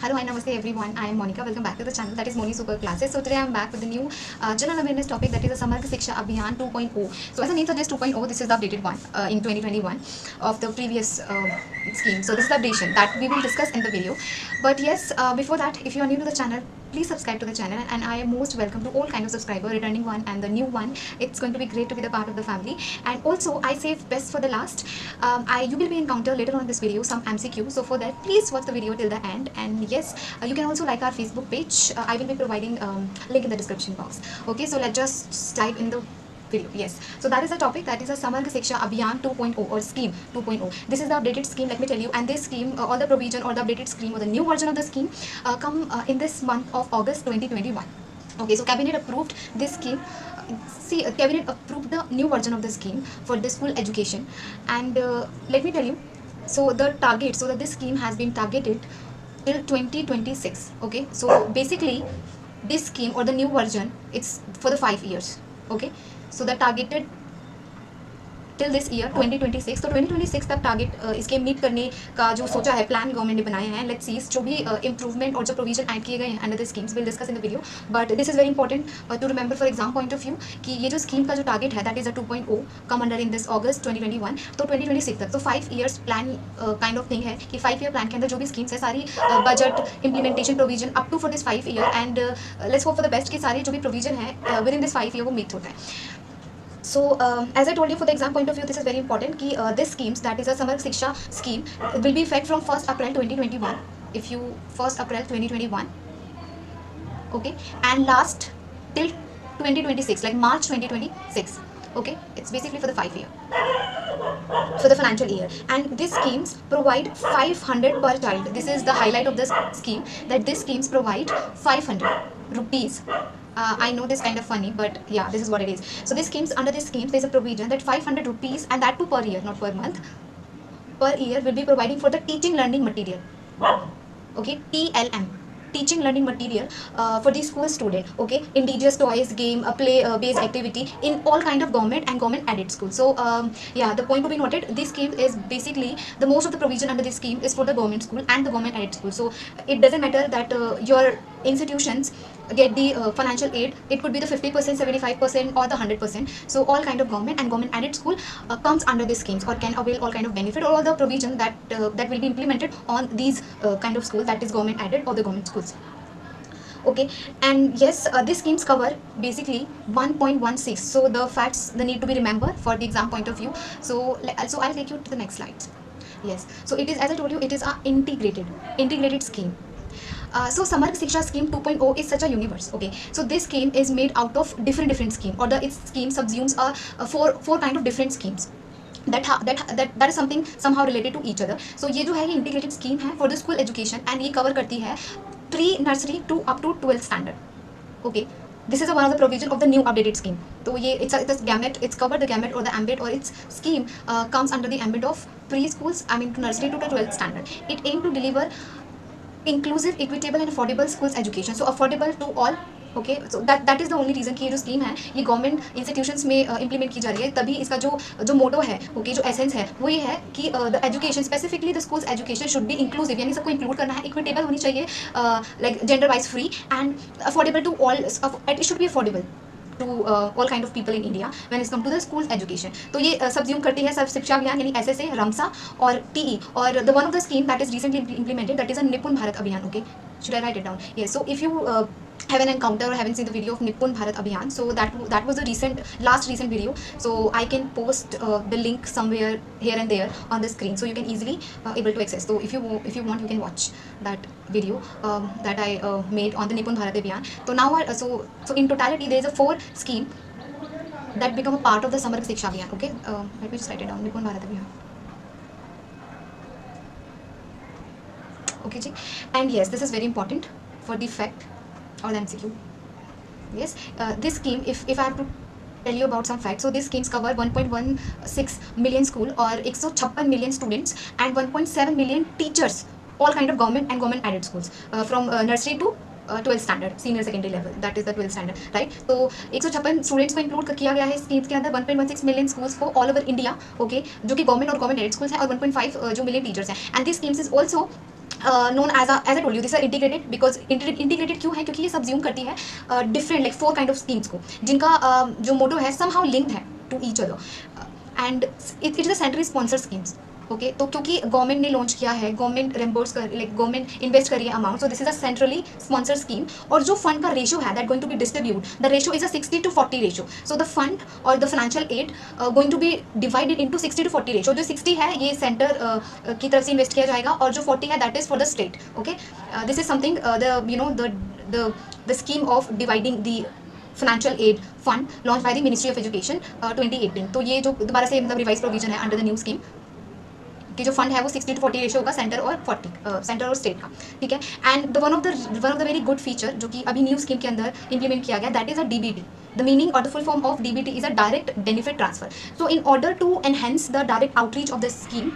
Hello, hi, namaste everyone. I am Monica. Welcome back to the channel that is Moni Super Classes. So today I am back with the new general awareness topic that is a Samarg Shiksha Abhiyan 2.0. So as the name suggests 2.0, this is the updated one in 2021 of the previous scheme. So this is the updation that we will discuss in the video. But yes, before that, if you are new to the channel, please subscribe to the channel, and I am most welcome to all kind of subscriber, returning one and the new one. It's going to be great to be the part of the family. And also I save best for the last. You will be encounter later on in this video some MCQ, so for that please watch the video till the end. And yes, you can also like our Facebook page. I will be providing link in the description box. Okay, so let's just dive in the video. Yes, so that is the topic, that is a Samarg Shiksha Abhiyan 2.0 or scheme 2.0. This is the updated scheme, let me tell you. And this scheme, all the provision or the updated scheme or the new version of the scheme come in this month of August 2021. Okay, so cabinet approved this scheme. Cabinet approved the new version of the scheme for the school education. And let me tell you, so the target, so that this scheme has been targeted till 2026. Okay, so basically this scheme or the new version, it's for the 5 years. Okay, so the targeted till this year 2026. तो 2026 तक target इसके meet करने का जो सोचा है, plan government ने बनाया है. लेट्स सी जो भी इंप्रूवमेंट और जो प्रोविजन ऐड किए गए हैं under the schemes will discuss in the video. But this is very important to remember for exam point of view कि ये जो स्कीम का जो टारगेट है that is a 2.0 come under in this August 2021. तो 2026 तक, तो 5 years plan kind of thing है कि 5 ईयर प्लान के अंदर जो भी स्कीम्स है सारी budget implementation provision up to for this 5 year. And let's hope for the best कि सारे जो भी प्रोविजन है विद इन दिस 5 ईयर वो मीट होता है. So as I told you, for the exam point of view, this is very important ki this schemes, that is a Samarg Shiksha scheme, will be effect from 1st April 2021. If you 1st April 2021, okay, and last till 2026, like March 2026. Okay, it's basically for the 5 year, for the financial year. And these schemes provide 500 per child. This is the highlight of this scheme, that these schemes provide 500 rupees. I know this kind of funny, but yeah, this is what it is. So these schemes, under these schemes, there's a provision that 500 rupees, and that too per year, not per month, per year, will be providing for the teaching learning material. Okay, TLM, teaching learning material for the school student. Okay, indigenous toys, game, play based activity in all kind of government and government aided schools. So yeah, the point to be noted, this scheme is basically the most of the provision under this scheme is for the government school and the government aided school. So it doesn't matter that your institutions get the financial aid. It could be the 50%, 75%, or the 100%. So all kind of government and government aided school comes under these schemes or can avail all kind of benefit or all the provision that that will be implemented on these kind of schools, that is government aided or the government schools. Okay, and yes, these schemes cover basically 1.16. So the facts they need to be remembered for the exam point of view. So I'll take you to the next slide. Yes, so it is, as I told you, it is a integrated scheme. So Samarg Shiksha Scheme 2.0 is such a universe. Okay, so this scheme is made out of different scheme, or its scheme subsumes four kind of different schemes that is something somehow related to each other. So ये जो है ये integrated scheme है for the school education, and ये cover करती है pre nursery to up to 12th standard. Okay, this is one of the provision of the new updated scheme. So ये it's gamut, it's covered the gamut or the ambit, or its scheme comes under the ambit of preschools, I mean to nursery to the 12th standard. It aims to deliver inclusive, equitable and affordable schools education. So affordable to all. Okay, so that is the only reason कि ये जो scheme है ये government institutions में implement की जा रही है. तभी इसका जो मोटो है, ओके, जो एसेंस है वो ये है कि the education, specifically the schools education should be inclusive, यानी सबको इंक्लूड करना है, इक्विटेबल होनी चाहिए, like gender wise free and affordable to all. It should be affordable to all kind of people in India when it's come to the school education. तो ये subsume करती है सर्व शिक्षा अभियान यानी SSA, रमसा और TE, और the one of the scheme that is recently implemented, that is a Nipun Bharat Abhiyan. Okay, should I write it down? Yes. So if you have an encounter or haven't seen the video of Nipun Bharat Abhiyan, so that was the last recent video. So I can post the link somewhere here and there on the screen, so you can easily able to access. So if you want, you can watch that video that I made on the Nipun Bharat Abhiyan. So now so in totality there is a 4 scheme that become a part of the Samarg Shiksha Abhiyan. Okay, let me just write it down, Nipun Bharat Abhiyan. Okay, and yes, this is very important for the fact or the MCQ. Yes, this scheme, if I have to tell you about some facts, so these schemes cover 1.16 million school or 156 million students and 1.7 million teachers, all kind of government and government aided schools from nursery to 12th standard, senior secondary level, that is the 12th standard, right? तो 156 students को include किया गया है schemes के अंदर. 1.16 million schools for all over India, okay, जो कि government और गवर्नमेंट एडेड स्कूल्स हैं, और 1.5 जो मिलियन टीचर्स हैं. And this schemes is also known as I told you, this are integrated because integrated क्यों है, क्योंकि ये सब्ज्यूम करती है different like 4 kind of schemes को, जिनका जो मोटो है somehow linked है to each other, and it is a centrally sponsor schemes. Okay, तो क्योंकि गवर्नमेंट ने लॉन्च किया है, गवर्नमेंट रेम्बर्स कर लाइक गवर्नमेंट इन्वेस्ट करी है amount, so this is a centrally sponsor scheme. और जो फंड का रेशियो है that going to be distribute, the ratio is a 60-40 ratio. So the fund और the financial aid going to be divided into 60-40 ratio. जो 60 है ये centre की तरफ से इन्वेस्ट किया जाएगा, और जो 40 है that is for the state. Okay, this is something the you know the scheme of dividing the financial add fund launch by the ministry of education 2018। तो ये जो दोबारा से मतलब रिवाइज प्रोविजन है अंडर द न्यू स्कीम कि जो fund है वो 60-40 रेशियो होगा, सेंटर और 40 सेंटर और स्टेट का, ठीक है। And one of the very good feature जो कि अभी न्यू स्कीम के अंदर इंप्लीमेंट किया गया, that is a DBT. The meaning और the full form of DBT is a direct benefit transfer. So in order to enhance the direct outreach of the scheme,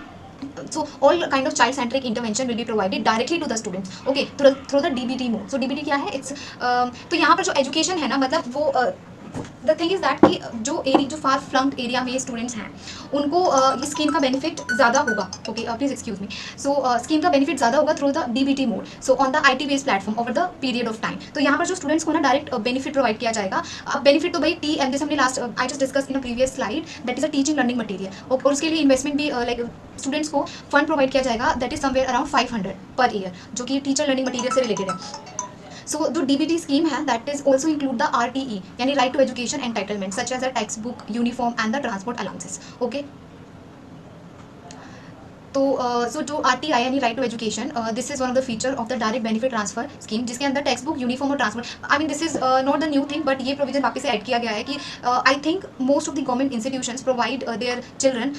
so all kind of child centric intervention will be provided directly to the students, okay, through the DBT mode. so DBT क्या है, it's तो यहाँ पर जो education है ना, मतलब वो द थिंग इज दैट कि जो फार फ्लंक्ड एरिया में स्टूडेंट्स हैं उनको इस स्कीम का बेनिफिट ज़्यादा होगा। Okay, please excuse me. So scheme का बेनिफिट ज़्यादा होगा through the DBT mode, so on the IT based platform over the period of time. तो यहाँ पर जो स्टूडेंट्स को ना डायरेक्ट बेनिफिट प्रोवाइड किया जाएगा। अब बेनिफिट तो भाई टी जैसे हमने last I just discuss in a previous slide, that is a teaching learning material. और उसके लिए इन्वेस्टमेंट भी लाइक स्टूडेंट्स को फंड प्रोवाइड किया जाएगा, दैट इज समवेयर अराउंड 500 पर ईयर, जो कि टीचर लर्निंग मटेरियल से रिलेटेड है। सो जो DBT स्कीम है that is also include the RTE, यानी right to education entitlement, such as a textbook, uniform and the transport allowances. Okay, तो so जो RTI यानी right to education, this is one of the feature of the direct benefit transfer scheme, जिसके अंदर textbook, uniform और transport, I mean this is not the new thing, but ये provision वापस से add किया गया है कि I think most of the government institutions provide their children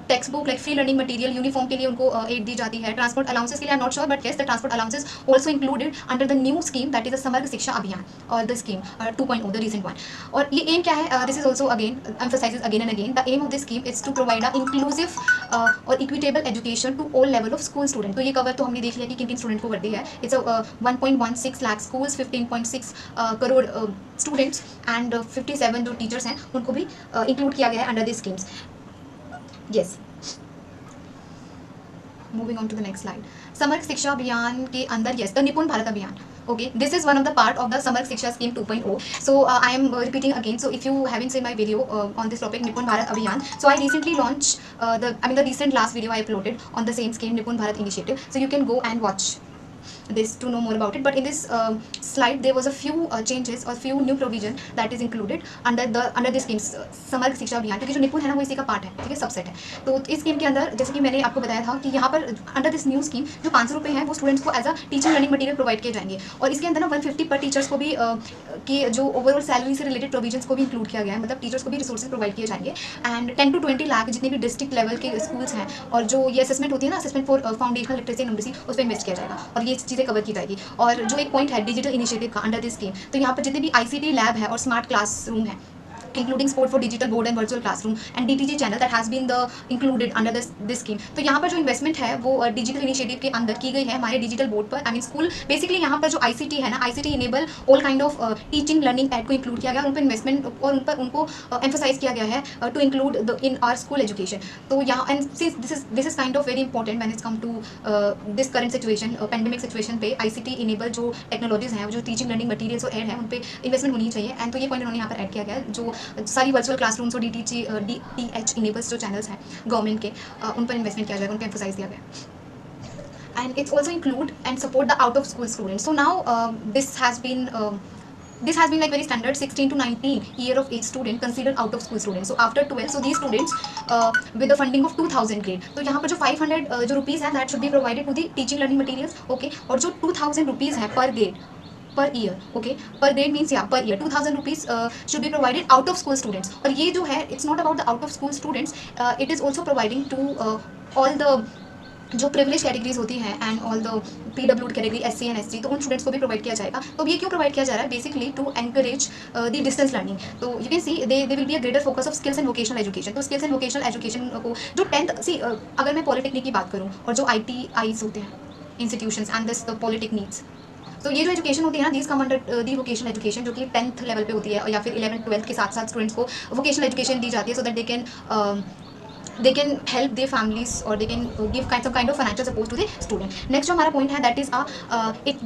text book like free learning material, uniform के लिए उनको एड दी जाती है, ट्रांसपोर्ट अलाउंसेस के लिए I am not sure, but yes the transport allowances also included under the new scheme that is the समग्र शिक्षा अभियान, और the scheme 2.0 the recent one. और ये एम क्या है, this is also again emphasizes again and again, the aim of this scheme is to provide a inclusive और equitable education to all level of school student। तो ये cover तो हमने देख लिया कि किन किन स्टूडेंट को कर दी है। It's 1.16 lakh schools, 15.6 crore students and 57 जो टीचर्स हैं उनको भी इंक्लूड किया गया है under this schemes. Yes, moving on to the next slide. Samagra Shiksha अभियान के अंदर यस द निपुण भारत अभियान, okay, this is one of the part of the Samarg Shiksha Scheme 2.0. so I am repeating again, so if you haven't seen my video on this topic Nipun Bharat Abhiyan, so I recently launched the recent last video I uploaded on the same scheme, Nipun Bharat Initiative, so you can go and watch this to know more about it. But in this slide there was a few changes or few new provision that is included under this scheme समग्र शिक्षा अभियान, क्योंकि जो निपुण है ना वो इसी का पार्ट है, ठीक है, सबसेट है। तो इस स्कीम के अंदर जैसे कि मैंने आपको बताया था कि यहाँ पर अंडर दिस न्यू स्कीम जो 500 रुपये हैं वो स्टूडेंट्स को as a teaching learning material provide किए जाएंगे, और इसके अंदर ना 150 पर टीचर्स को भी कि जो ओवरऑल सैलरी से रिलेटेड प्रोविजंस को भी इंक्लूड किया गया है, मतलब टीचर्स को भी रिसोर्सेज प्रोवाइड किए जाएंगे। एंड 10 to 20 लाख जितने भी डिस्ट्रिक्ट लेवल के स्कूल्स हैं, और जो ये असेसमेंट होती है ना, assessment for foundational literacy and numeracy, उस पर इन्वेस्ट किया जाएगा और ये चीज़ें कवर की जाएगी। और जो एक पॉइंट है डिजिटल इनिशिएटिव का अंडर दिस स्कीम, तो यहाँ पर जितने भी ICT लैब है और स्मार्ट क्लासरूम है, including support for digital board and virtual classroom and DTG channel that has been the included under this scheme। तो यहाँ पर जो इन्वेस्टमेंट है वो डिजिटल इनिशिएटिव के अंदर की गई है हमारे डिजिटल बोर्ड पर, आई मीन स्कूल बेसिकली यहाँ पर जो ICT है ना, ICT enable all kind of teaching learning aid को इंक्लूड किया गया, उन पर इन्वेस्टमेंट और उन पर उनको एम्फोसाइज किया गया है to include in our school education. तो यहाँ and since this is kind of very important when it's come to this current situation, pandemic situation पे ICT इनेबल जो टेक्नोलॉजीज हैं, जो टीचिंग लर्निंग मटीरियल्स और एड है, उन पर इन्वेस्टमेंट होनी चाहिए। एंड तो ये पॉइंट उन्होंने यहाँ पर ऐड किया गया है, जो सारी वर्चुअल क्लासरूम्स और DTH इनेबल्स जो चैनल्स हैं गवर्नमेंट के, उन पर इन्वेस्टमेंट किया जाएगा, उन पर एम्फोसाइज किया गया। And it's also include and support the out of school students. So now this has been like very standard 16 to 19 year of age student considered out of school students, so after 12, so these students with the funding of 2000 grade, तो यहाँ पर जो 500 जो rupees है that should be provided to the teaching learning materials, okay, और जो 2000 rupees है per grade per year, okay, per grade means yeah per year 2000 rupees should be provided out of school students। और ये जो है it's not about the out of school students, it is also providing to all the जो privilege categories होती हैं and all the PWD category SC and ST, तो उन students को भी प्रोवाइड किया जाएगा। तो ये क्यों प्रोवाइड किया जा रहा है, basically to encourage the distance learning. तो you can see they will be a greater focus of skills and vocational education. तो स्किल्स एंड वोकेशनल एजुकेशन को जो 10th सी अगर मैं पॉलिटेक्निक की बात करूँ और जो ITIs होते हैं institutions and this the polytechnics, तो ये जो एजुकेशन होती है ना, these come under the vocational education, जो कि 10th लेवल पे होती है, या फिर 11th 12th के साथ साथ स्टूडेंट्स को वोकेशनल एजुकेशन दी जाती है, so that they can they can help their families or they can give some kind of financial support to the student. Next जो हमारा point है that is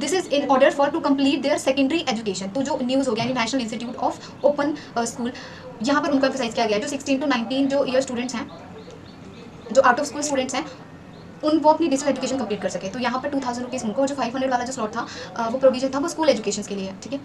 this is in order for to complete their secondary education. तो जो news हो गया national institute of open school, यहाँ पर उनको एम्फसाइज किया गया है जो 16 to 19 जो ईयर स्टूडेंट्स हैं, जो आउट ऑफ स्कूल स्टूडेंट्स हैं, वो अपनी डिजिटल एजुकेशन कंप्लीट कर सके। तो यहाँ पर 2000 रुपीज़ उनको, जो 500 वाला जो स्लॉट था वो प्रोविजन था वो स्कूल एजुकेशन के लिए है, ठीक है।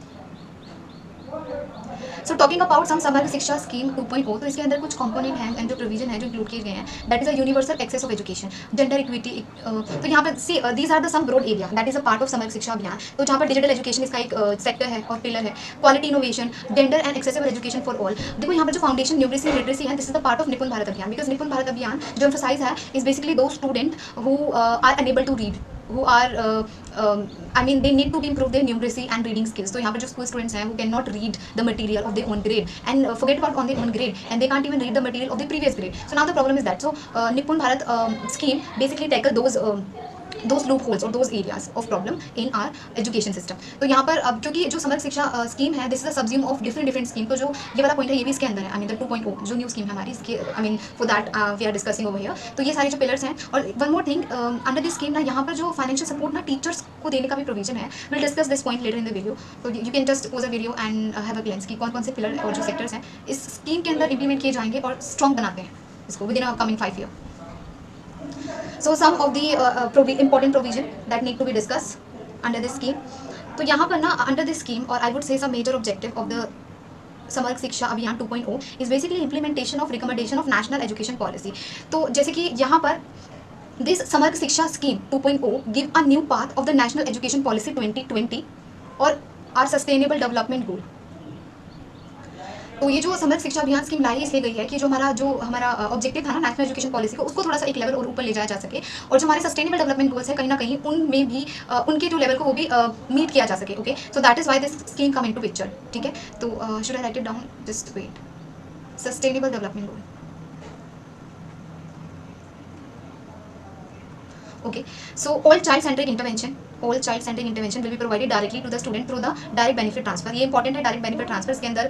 सो टॉकिंग अबाउट सम समग्र शिक्षा स्कीम 2.0, तो इसके अंदर कुछ कंपोनेंट हैं एंड जो प्रोविजन है जो इंक्लूड किए गए हैं, that is a universal access of education, gender equity. तो यहाँ पर see these are the some broad area that is a part of Samagra Shiksha अभियान। तो जहाँ पर डिजिटल एजुकेशन इसका एक सेक्टर है और पिलर है, quality innovation, gender and accessible education for all. देखो यहाँ पर जो फाउंडेशन न्यूमरेसी लिटरेसी है, this is the part of निपुण भारत अभियान, बिकॉज निपुण भारत अभियान जो एम्फसाइज है is basically to student who are unable to read, who are I mean they need to be improve their numeracy and reading skills. तो यहाँ पर जो school students हैं who cannot read the material of their own grade and forget about on their own grade and they can't even read the material of the previous grade. So now the problem is that so Nippon Bharat scheme basically tackle those loopholes or those areas of problem in our education system. तो यहाँ पर अब क्योंकि जो समग्र Shiksha scheme है this is a subsume of different scheme, तो जो ये वाला पॉइंट है ये भी इसके अंदर है, आई मीन द 2.0 जो न्यू स्कीम है हमारी इसके, I mean for that we are discussing over here. तो ये सारे जो पिलर्स हैं, और one more thing under this scheme ना यहाँ पर जो फाइनेंशियल सपोर्ट ना टीचर्स को देने का भी प्रोविजन है। Will discuss this point later in the video, तो you can just pause a video and have a glance कि कौन कौन से पिलर और जो सेक्टर्स हैं इस स्कीम के अंदर इंप्लीमेंट किए जाएंगे और स्ट्रॉन्ग बनाते हैं इसको with in a coming 5 year. So some of the important provision that need to be discussed under this scheme. तो यहाँ पर ना under this scheme, or I would say some major objective of the समग्र शिक्षा अभियान 2.0 is basically implementation of recommendation of national education policy. तो जैसे कि यहाँ पर this समग्र शिक्षा scheme 2.0 give a new path of the national education policy 2020 और our sustainable development goal. तो ये जो समग्र शिक्षा अभियान स्कीम लाई इसलिए गई है कि जो हमारा ऑब्जेक्टिव था ना नेशनल एजुकेशन पॉलिसी को, उसको थोड़ा सा एक लेवल और ऊपर ले जाया जा सके, और जो हमारे सस्टेनेबल डेवलपमेंट गोल्स है कहीं ना कहीं उनमें भी उनके जो लेवल को वो भी मीट किया जा सके। Okay, so that is why this scheme come into picture, ठीक है। तो should I write it down, just wait, sustainable development goal. Okay, so all child-centric intervention will be provided directly to the student through the direct benefit transfer. ये important है, direct benefit transfer के अंदर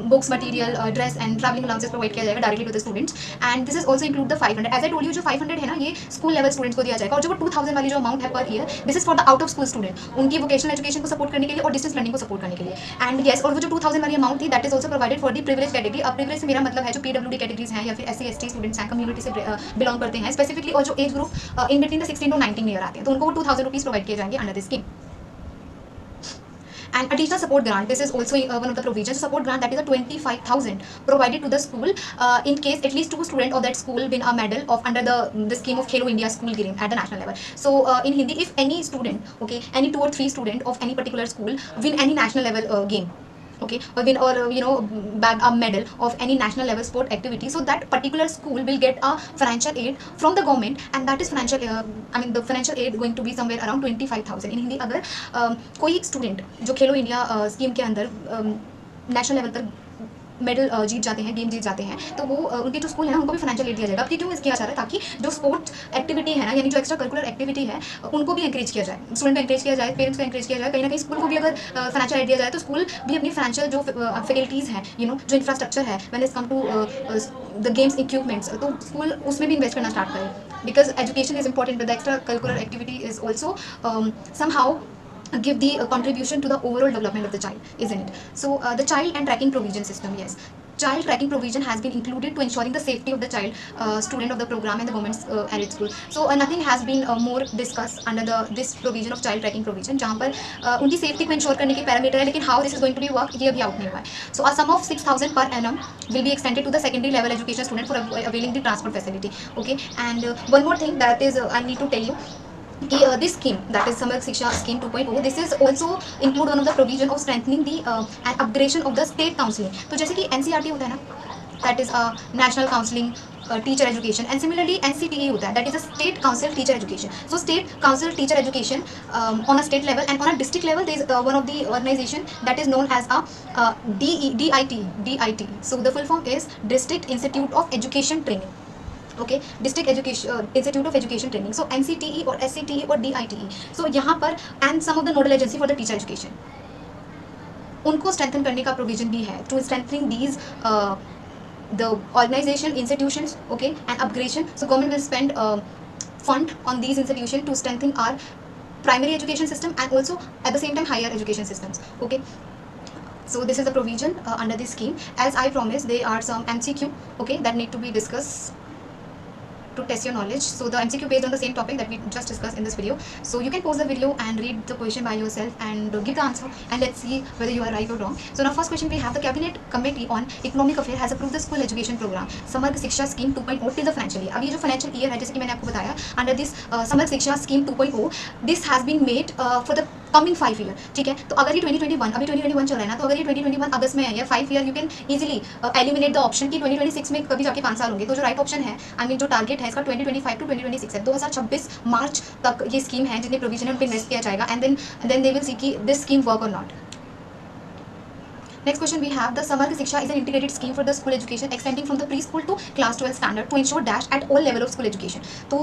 books, material, dress and travelling allowances provide किया जाएगा directly to the students, and this is also include the 500। As I told you जो 500 है ना ये स्कूल लेवल स्टूडेंट्स को दिया जाएगा, और जो 2000 वाली जो अमाउंट है per year this is for the out of school student, उनकी वोकेशनल एजुकेशन को सपोर्ट करने के लिए और डिस्टेंस लर्निंग को सपोर्ट करने के लिए। एंड येस, और वो जो 2000 वाली अमाउंट थी that is also provided for the privilege category. अब प्रिविलेज से मेरा मतलब है जो PWD कैटेगरीज हैं या फिर SC/ST स्टूडेंट्स हैं, कम्युनिटी से बिलोंग करते हैं स्पेसिफिकली, और जो age group in between the 16 to 19 year आते हैं, तो उनको 2000 रुपीज़ प्रोवाइड किए जाएंगे under this scheme. And additional support grant, this is also one of the provisions. Support grant that is a 25,000 provided to the school in case at least 2 students of that school win a medal of under the scheme of Khelo India school game at the national level. So in Hindi, if any student, okay, any 2 or 3 student of any particular school win any national level game, okay, or win or bag a medal of any national level sport activity, so that particular school will get a financial aid from the government, and that is financial the financial aid going to be somewhere around 25,000 in Hindi। अगर कोई student जो खेलो India scheme के अंदर national level पर medal जीत जाते हैं, game जीत जाते हैं, तो वो उनके जो स्कूल है ना उनको भी फाइनेंशियल एड दिया जाएगा। क्यों किया जा रहा है? ताकि जो स्पोर्ट्स एक्टिविटी है ना, यानी जो एक्स्ट्रा करिकुलर एक्टिविटी है उनको भी एंकरेज किया जाए, स्टूडेंट को एंकरेज किया जाए, पेरेंट्स को एंकरेज किया जाए, कहीं ना कहीं स्कूल को भी अगर फाइनेंशियल एड दिया जाए तो स्कूल भी अपनी फाइनेंशियल जो फैकल्टीज़ हैं, जो इंफ्रास्ट्रक्चर है, when is come to the games equipments, तो स्कूल उसमें भी इन्वेस्ट करना स्टार्ट करे, because education is important, but the extra curricular activity is also somehow give the contribution to the overall development of the child, isn't it? So the child and tracking provision system, yes, child tracking provision has been included to ensuring the safety of the child student of the program and the government's aided school. So nothing has been more discussed under this provision of child tracking provision, जहाँ पर उनकी safety को ensure करने के parameter है, लेकिन how this is going to be work ये अभी आउट नहीं हुआ है। So a sum of 6,000 per annum will be extended to the secondary level education student for availing the transport facility, okay? And one more thing that is I need to tell you, this scheme, that is समग्र शिक्षा scheme 2.0, this is also include one of the provision of strengthening the and upgradation of the state counseling. तो जैसे कि NCERT होता है ना, that is national counseling teacher education, and similarly NCTE होता है, that is a state council teacher education. So state council teacher education on a state level and on a district level there is one of the organization that is known as a DIT. So the full form is District Institute of Education Training, okay, district education institute of education training, so NCTE और SCTE और DITE। So यहाँ पर and some of the nodal agency for the teacher education, उनको strengthen करने का provision भी है to strengthening these the organization, institutions, okay, and upgradation. So government will spend fund on these institutions to strengthen our primary education system and also at the same time higher education systems, okay. So this is the provision under this scheme. As I promised, there are some MCQ, okay, that need to be discussed to test your knowledge. So the MCQ based on the same topic that we just discussed in this video. So you can pause the video and read the question by yourself and give the answer, and let's see whether you are right or wrong. So now first question we have: the Cabinet Committee on Economic Affairs has approved the school education program समग्र Shiksha scheme 2.0 till the financial year. अब ये जो financial year है, जैसे कि मैंने आपको बताया, under this समग्र Shiksha scheme 2.0 this has been made for the coming 5 year, ठीक है। तो अगर ये 2021 अभी 2021 चल रहा है ना, तो अगर ये 2021 अगस्त में है या 5 year, you can easily eliminate the option कि 2026 में कभी जाके 5 साल होंगे। तो जो राइट ऑप्शन है, आई मीन जो टारगेट है इसका 2025 टू 2026 है, 2026 मार्च तक ये स्कीम है जितने प्रोविजन है उन पर इन्वेस्ट किया जाएगा, and then they will see कि दिस स्कीम वर्क और not. Next question we have: the Samarga Shiksha is an integrated scheme for the school education extending from the preschool to class 12 standard to ensure dash at all level of school education. So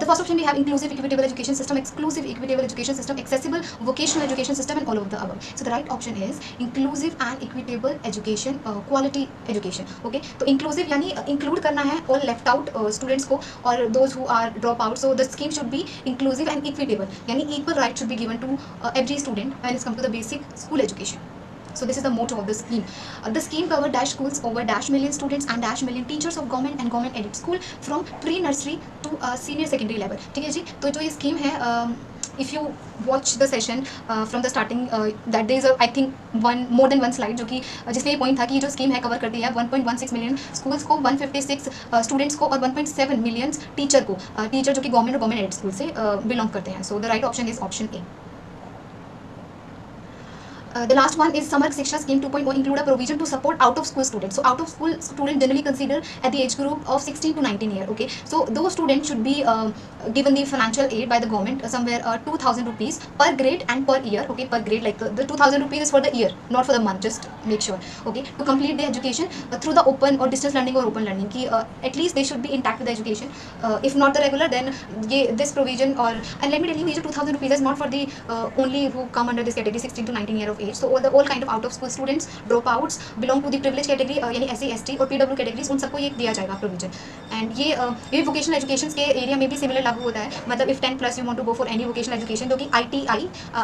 the first option we have: inclusive equitable education system, exclusive equitable education system, accessible vocational education system, and all of the above. So the right option is inclusive and equitable education, quality education. Okay, तो inclusive यानी include करना है all left out students को और those who are drop out. So the scheme should be inclusive and equitable, यानी equal right should be given to every student when it's come to the basic school education. So this is the motto of the scheme. The scheme covers dash schools over dash million students and dash million teachers of government and government aided school from pre-nursery to senior secondary level. ठीक है जी। तो जो ये scheme है, if you watch the session from the starting, that there is I think more than one slide जो कि जिसमें ये पॉइंट था कि ये जो स्कीम है कवर करती है 1.16 मिलियन स्कूल्स को, 156 स्टूडेंट्स को और 1.7 मिलियन टीचर को, टीचर जो कि गवर्नमेंट और गवर्नमेंट एडेड स्कूल से बिलोंग करते हैं। So the right option is option A. The last one is Samarga Shiksha Scheme 2.0 include a provision to support out of school students. So out of school students generally considered at the age group of 16 to 19 year. Okay, so those students should be given the financial aid by the government, somewhere 2,000 rupees per grade and per year. Okay, per grade, like the 2,000 rupees is for the year, not for the month. Just make sure. Okay, to complete their education through the open or distance learning or open learning. Ki, at least they should be intact with the education. If not the regular, then this provision or, and let me tell you, 2,000 rupees is not for the only who come under this category 16 to 19 year of age. So all kind of out of school students, dropouts, belong to the privileged category, यानी SC ST और PW categories, उन सबको ये दिया जाएगा provision. And ये vocational education के area में भी सिमिलर लागू होता है। मतलब if 10 plus you want to go for any vocational education, जो कि ITI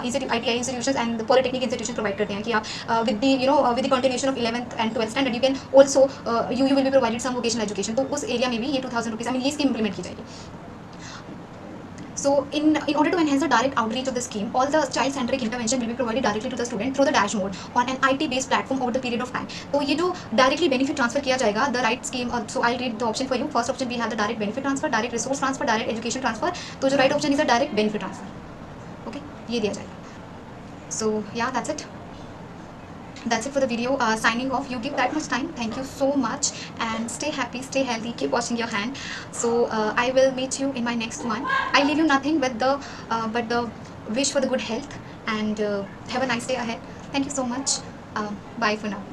institutions and polytechnic institution provide करते हैं कि आप with the continuation of 11th and 12th standard you can also you will be provided some vocational education. तो उस area में भी ये 2,000 रुपीज़, आई मीन ये स्कीम इंप्लीमेंट की जाएगी। So in order to enhance the direct outreach of the scheme, all the child-centric intervention will be provided directly to the student through the dash mode on an IT-based platform over the period of time. तो ये जो directly benefit transfer किया जाएगा, the right scheme, so I'll read the option for you. First option we have the direct benefit transfer, direct resource transfer, direct education transfer. तो जो right option is the direct benefit transfer. Okay, ये दिया जाएगा। So yeah, that's it. That's it for the video. Signing off. You give that much time. Thank you so much, and stay happy, stay healthy, keep washing your hand. So I will meet you in my next one. I leave you nothing but the wish for the good health, and have a nice day ahead. Thank you so much. Bye for now.